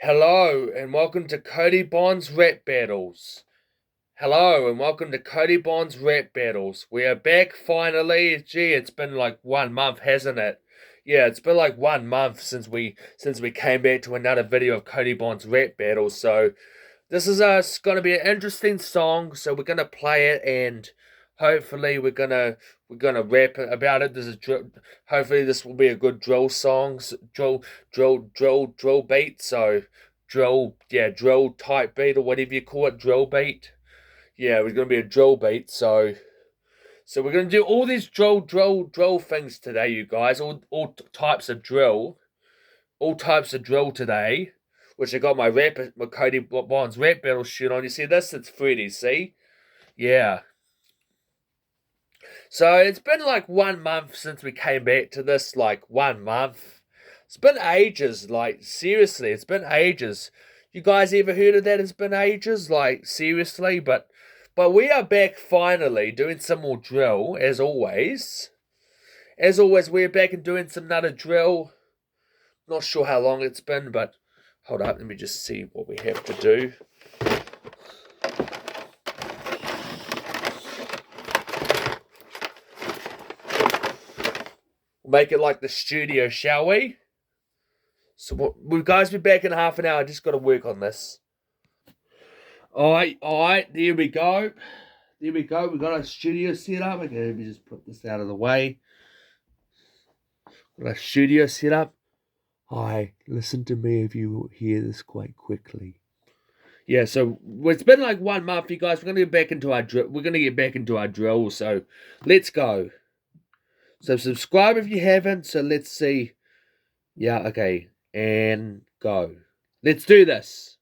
Hello and welcome to Cody Bond's Rap Battles. Hello and welcome to Cody Bond's Rap Battles. We are back finally. Gee, it's been like 1 month, hasn't it? Yeah, it's been like 1 month since we came back to another video of Cody Bond's Rap Battles. So this is going to be an interesting song. So we're gonna play it and hopefully we're gonna rap about it. This is hopefully this will be a good drill song, drill beat. So drill type beat or whatever you call it, drill beat. Yeah, it's gonna be a drill beat. So we're gonna do all these drill things today, you guys. All types of drill, all types of drill today. Which I got my Cody Bond's rap battle shirt on. You see this? It's 3D. See? Yeah. So it's been like 1 month since we came back to this. Like 1 month. It's been ages. Like seriously, it's been ages. You guys ever heard of that? It's been ages. Like seriously, but we are back finally doing some more drill as always. As always, we're back and doing some another drill. Not sure how long it's been, but hold up. Let me just see what we have to do. Make it like the studio, shall we? So we'll guys be back in half an hour. I just got to work on this. All right. There we go. There we go. We got our studio set up. Okay, let me just put this out of the way. Got our studio set up. Hi, listen to me if you hear this quite quickly. Yeah, so it's been like 1 month, you guys. We're gonna get back into our drill. We're gonna get back into our drill. So let's go. So subscribe if you haven't. So let's see. Yeah, okay. And go. Let's do this.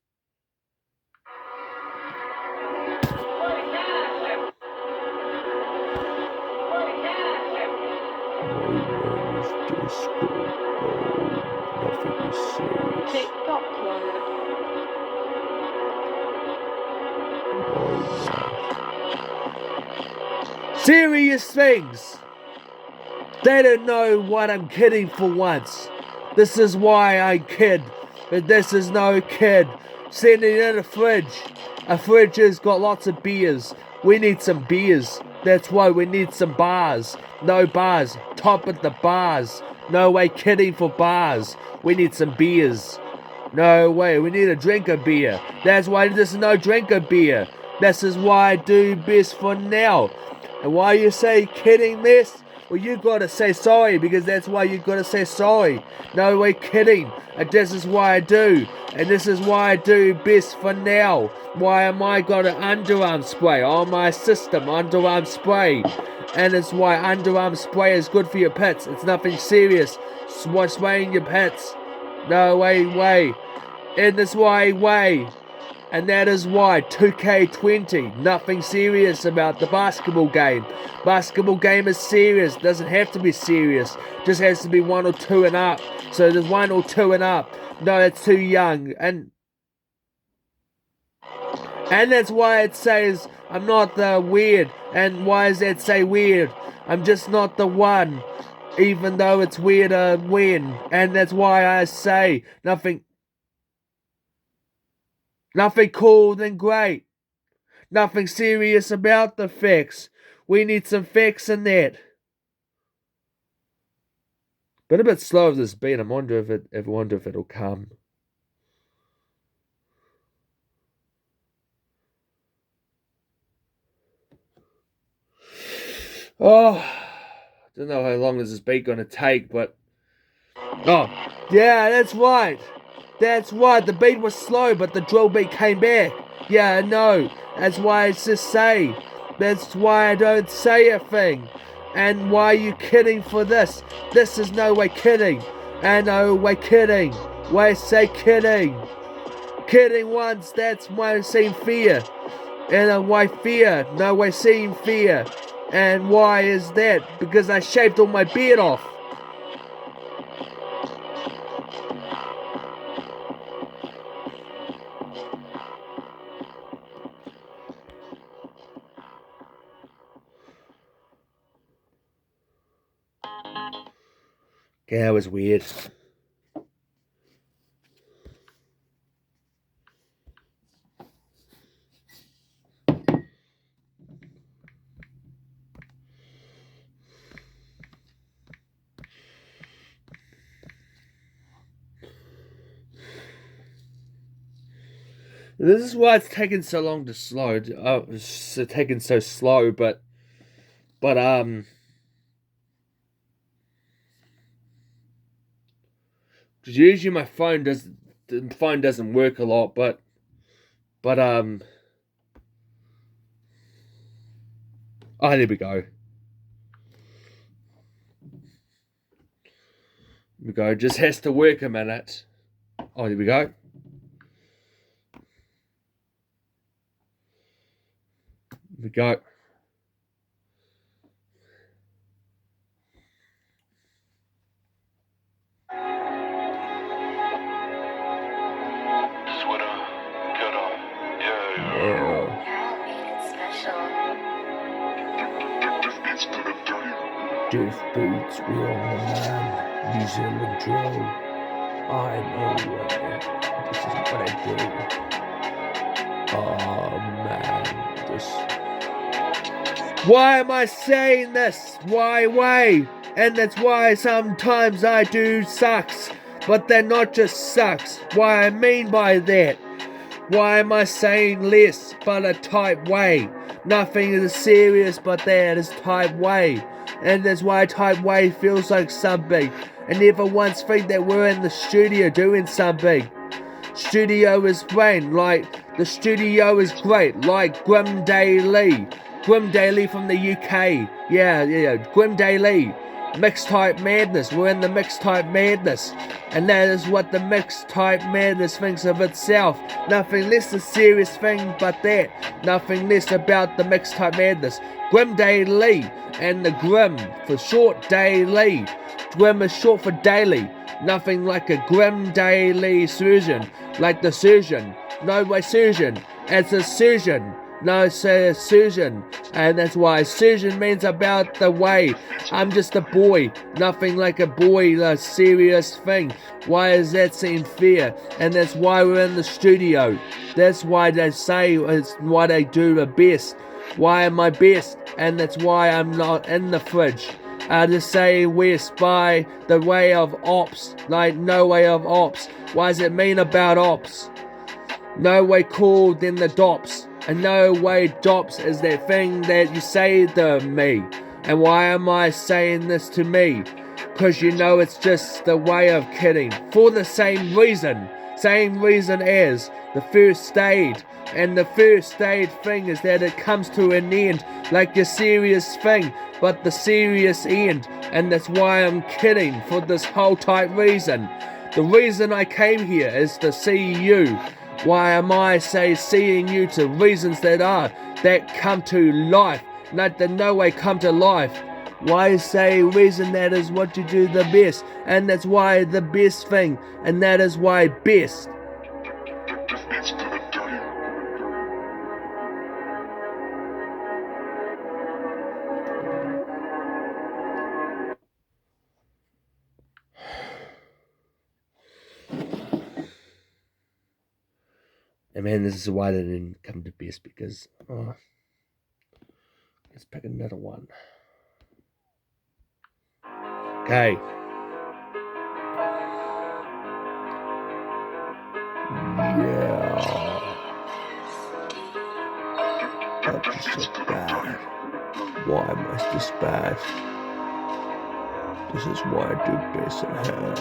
Serious things. They don't know what I'm kidding for once. This is why I kid, but this is no kid. Sitting in a fridge. A fridge has got lots of beers. We need some beers. That's why we need some bars. No bars. Top at the bars. No way kidding for bars. We need some beers. No way. We need a drink of beer. That's why there's no drink of beer. This is why I do best for now. And why you say kidding this? Well, you gotta say sorry because that's why you gotta say sorry. No way kidding. And this is why I do. And this is why I do best for now. Why am I got an underarm spray on my system? Underarm spray. And it's why underarm spray is good for your pits. It's nothing serious. Spraying your pits. No way. And this way. And that is why 2K20, nothing serious about the basketball game. Basketball game is serious, doesn't have to be serious, just has to be 1 or 2 and up. So there's 1 or 2 and up. No, that's too young. And that's why it says I'm not the weird. And why does that say weird? I'm just not the one, even though it's weirder when. And that's why I say nothing cool than great. Nothing serious about the facts. We need some facts in that. Been a bit slow of this beat. I wonder if it'll come. Oh, I don't know how long is this beat gonna take, but yeah, that's right. That's right. The beat was slow, but the drill beat came back. Yeah, I know. That's why I just say. That's why I don't say a thing. And why are you kidding for this? This is no way kidding. And no way kidding. Why say kidding? Kidding once, that's why I'm seeing fear. And why fear? No way seeing fear. And why is that? Because I shaved all my beard off. Yeah, that was weird. This is why it's taking so long to slow. It's taking so slow, but because usually my phone doesn't work a lot, but oh, there we go. There we go. It just has to work a minute. Oh, there we go. There we go. Death beats, we on the man. New Zealand drill. I know this is what I do. Oh man, this. Why am I saying this? Why? And that's why sometimes I do sucks, but they're not just sucks. Why I mean by that? Why am I saying less, but a type way? Nothing is serious, but that is type way. And that's why type way feels like something. And never once think that we're in the studio doing something. Studio is brain, like the studio is great, like Grim Daily. Grim Daily from the UK. Yeah, Grim Daily. Mixed type madness. We're in the mixed type madness. And that is what the mixed type madness thinks of itself. Nothing less a serious thing but that. Nothing less about the mixed type madness. Grim Daily. And the Grim for short daily. Grim is short for daily. Nothing like a Grim Daily surgeon. Like the surgeon. No way surgeon. It's a surgeon. No, say surgeon. And that's why surgeon means about the way. I'm just a boy. Nothing like a boy, a serious thing. Why is that seem fair? And that's why we're in the studio. That's why they say it's why they do the best. Why am I best? And that's why I'm not in the fridge. I just say west by the way of ops. Like no way of ops. Why does it mean about ops? No way cooler than the dops. And no way dops is that thing that you say to me. And why am I saying this to me? Cause you know it's just the way of kidding. For the same reason. Same reason as the first aid. And the first aid thing is that it comes to an end. Like your serious thing. But the serious end. And that's why I'm kidding. For this whole type reason. The reason I came here is to see you. Why am I seeing you to reasons that come to life, not that no way come to life? Why say reason that is what you do the best, and that's why the best thing, and that is why best. And man, this is why they didn't come to best, because let's pick another one. Okay. Yeah. That's just so bad. Why am I this bad? This is why I do best at hand.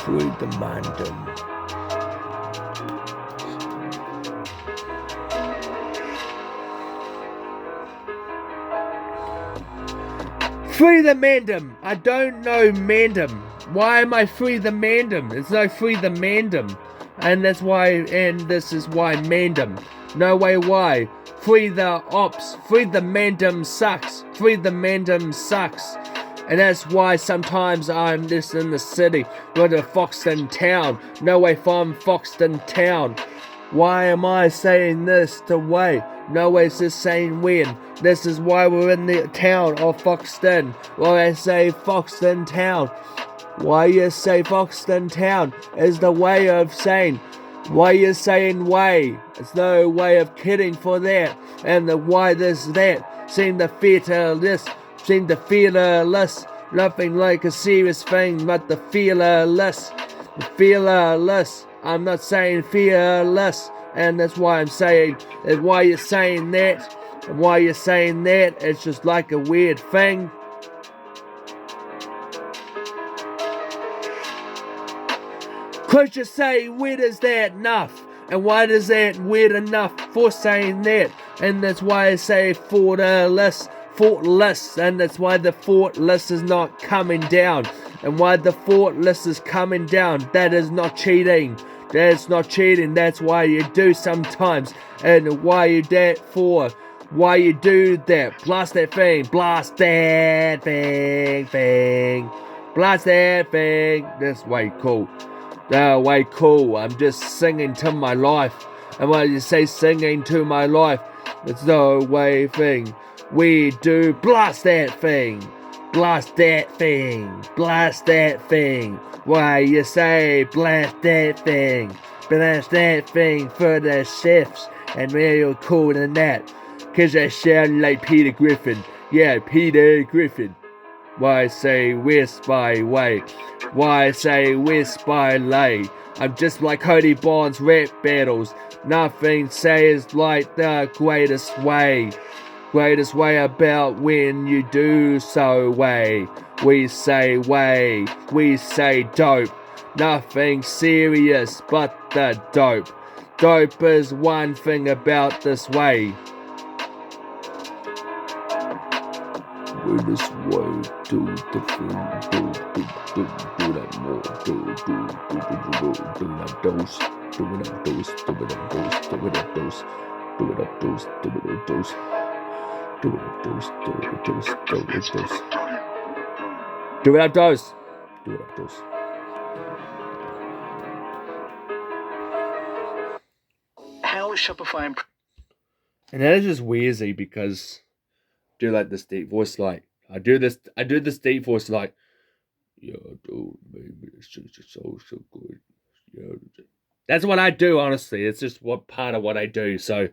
Free the mandem. Free the mandem. I don't know mandem. Why am I free the mandem? There's no free the mandem. And that's why, and this is why mandem. No way why. Free the ops. Free the mandem sucks. Free the mandem sucks. And that's why sometimes I'm just in the city, going to Foxton town. No way from Foxton town. Why am I saying this to way? No way is this saying when. This is why we're in the town of Foxton. Why I say Foxton town. Why you say Foxton town is the way of saying. Why you saying way? It's no way of kidding for that. And the why this that. Seem to fear this. Seem to fearless, nothing like a serious thing but the fearless. Fearless. I'm not saying fearless. And that's why I'm saying, and why you're saying that. And why you're saying that, it's just like a weird thing. Could you say, weird is that enough? And why is that weird enough for saying that? And that's why I say thoughtless, and that's why the thoughtless is not coming down. And why the thoughtless is coming down, that is not cheating. That's not cheating, that's why you do sometimes. And why you that for? Why you do that? Blast that thing, blast that thing. Blast that thing. That's way cool. Way cool. I'm just singing to my life. And when you say singing to my life, it's no way thing. We do blast that thing. Blast that thing. Blast that thing. Why you say blast that thing? Blast that thing for the chefs. And real cool than that. Cause I sound like Peter Griffin. Yeah, Peter Griffin. Why say west by way? Why say west by lay? I'm just like Cody Bond's rap battles. Nothing says like the greatest way. Greatest way about when you do so way. We say way. We say dope. Nothing serious but the dope. Dope is one thing about this way. This way, do the thing, do that more, do that dose, do it up dose, do it up dose, do it up dose, do it up dose, do it up dose, do it up dose, do it up dose, do it up dose, do it up dose, do it up dose. How is Shopify? And that is just weird because I do like this deep voice, like I do this deep voice, like, yo, dude, baby, it's just so good. Yo, that's what I do, honestly. It's just what part of what I do. So,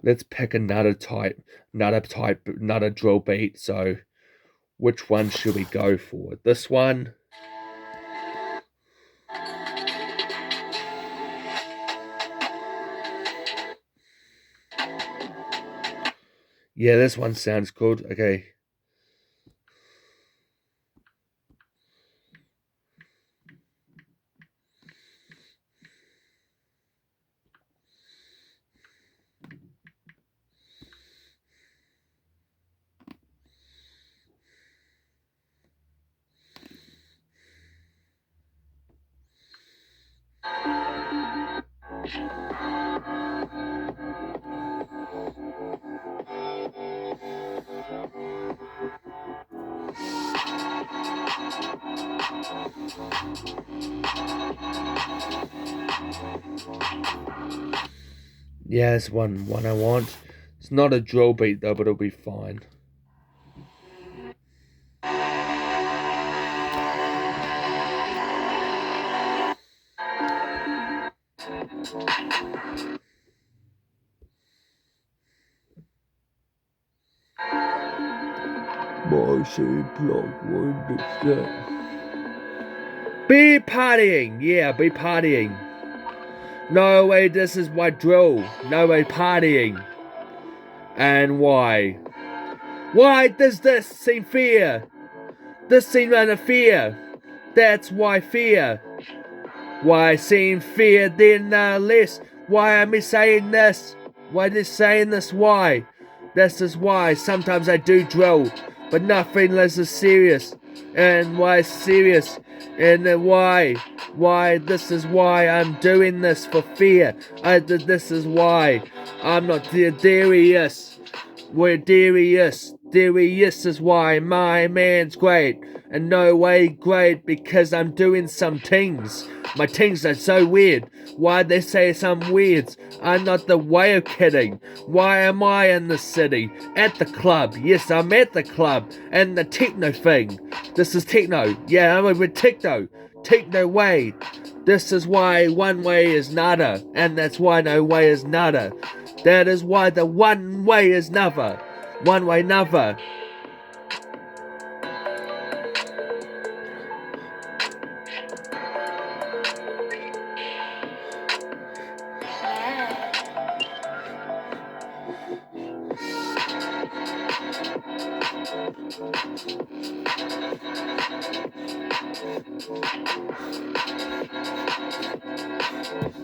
let's pick another drill beat. So, which one should we go for? This one. Yeah, this one sounds good. Okay. Yeah, it's one I want. It's not a drill beat though, but it'll be fine. Be partying, yeah, be partying. No way, this is my drill. No way, partying. And why? Why does this seem fear? This seems under fear. That's why fear. Why seem fear then less? Why am I saying this? Why is saying this? Why? This is why sometimes I do drill, but nothing less is serious. And why serious? And then why? Why? This is why I'm doing this for fear. This is why I'm not delirious. We're delirious. Delirious is why my man's great. And no way great because I'm doing some things. My things are so weird. Why they say some weirds? I'm not the way of kidding. Why am I in the city? At the club. Yes, I'm at the club. And the techno thing. This is techno. Yeah, I'm with techno. Techno way. This is why one way is nada. And that's why no way is nada. That is why the one way is never. One way never.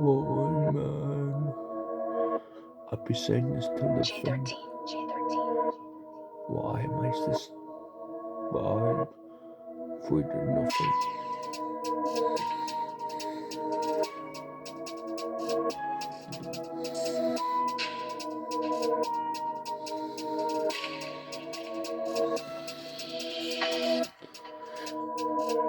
Oh man, I'll be saying this till the J13, thing. J13. Why am I this bad? We did nothing.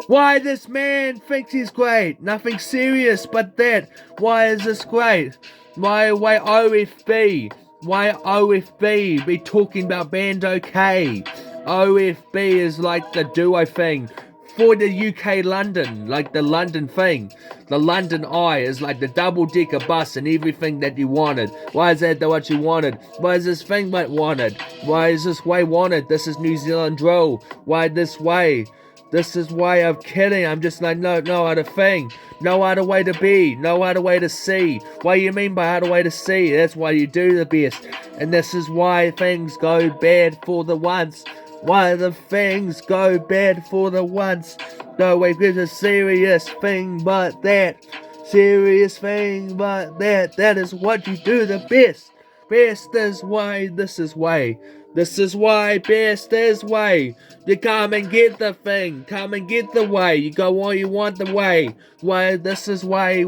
Why this man thinks he's great? Nothing serious but that. Why is this great? Why OFB? Why OFB be talking about Band OK? OFB is like the duo thing for the UK London, like the London thing. The London Eye is like the double-decker bus and everything that you wanted. Why is that what you wanted? Why is this thing what wanted? Why is this way wanted? This is New Zealand drill. Why this way? This is why I'm kidding. I'm just like, no other thing. No other way to be. No other way to see. What do you mean by other way to see? That's why you do the best. And this is why things go bad for the once. Why the things go bad for the once. No way, there's a serious thing but that. Serious thing but that. That is what you do the best. Best is way. This is way. This is why best is way. You come and get the thing. Come and get the way. You go all you want the way. Why this is way.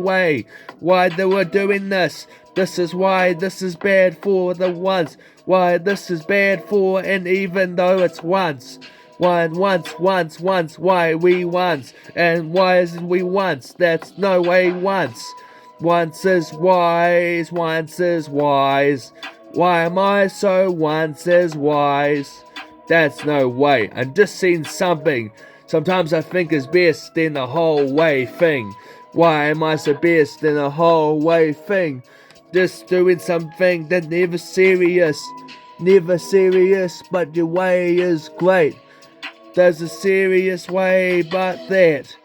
Why they were doing this. This is why this is bad for the once. Why this is bad for, and even though it's once. Why once, why we once. And why is we once? That's no way once. Once is wise, once is wise. Why am I so once as wise? That's no way. I'm just seeing something. Sometimes I think is best in the whole way thing. Why am I so best in the whole way thing? Just doing something that never serious, but your way is great. There's a serious way, but that.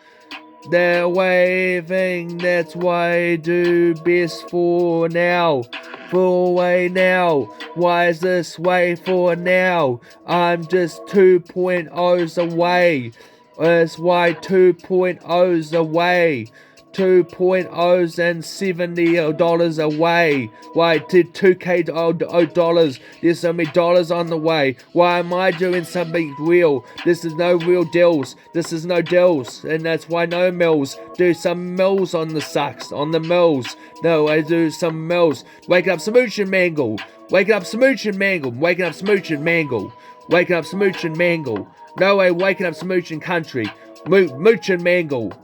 They're waving, that's why I do best for now. For way now. Why is this way for now? I'm just 2.0s away. That's why 2.0s away. 2.0s and $70 away. Why to 2K dollars? There's so many dollars on the way. Why am I doing something real? This is no real deals. This is no deals. And that's why no mills. Do some mills on the sucks. On the mills. No, I do some mills. Wake up Smooch and Mangle. Wake up Smooch and Mangle. Waking up Smooch and Mangle. Waking up Smooch and Mangle. No way waking up Smooch and Country. Mooch and Mangle.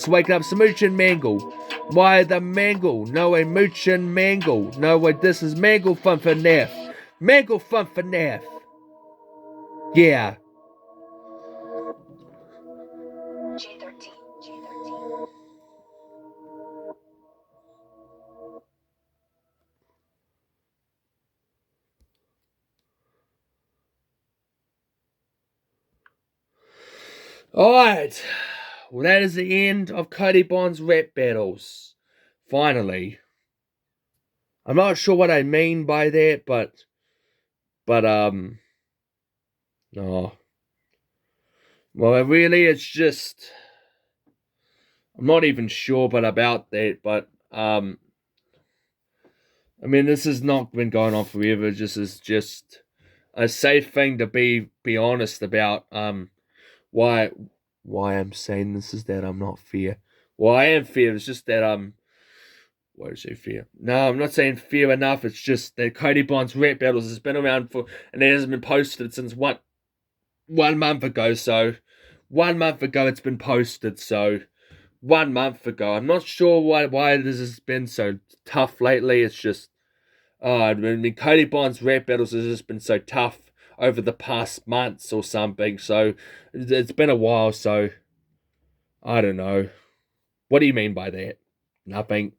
Waking up Smooch and Mangle. Why the Mangle? No way, Mooch and Mangle. No way, this is Mangle fun for Neff. Mangle fun for Neff. Yeah. J13, J13. Alright. Well, that is the end of Cody Bond's rap battles. Finally. I'm not sure what I mean by that, but no. Well, really, it's just, I'm not even sure about that, but, I mean, this has not been going on forever. This is just a safe thing to be honest about, why I'm saying this is that I'm not fair. Well, I am fair. It's just that why do you say fair? No, I'm not saying fair enough. It's just that Cody Bond's rap battles has been around for, and it hasn't been posted since 1 month ago. So 1 month ago it's been posted. So 1 month ago. I'm not sure why this has been so tough lately. It's just, I mean, Cody Bond's rap battles has just been so tough over the past months or something. So it's been a while. So I don't know. What do you mean by that? Nothing.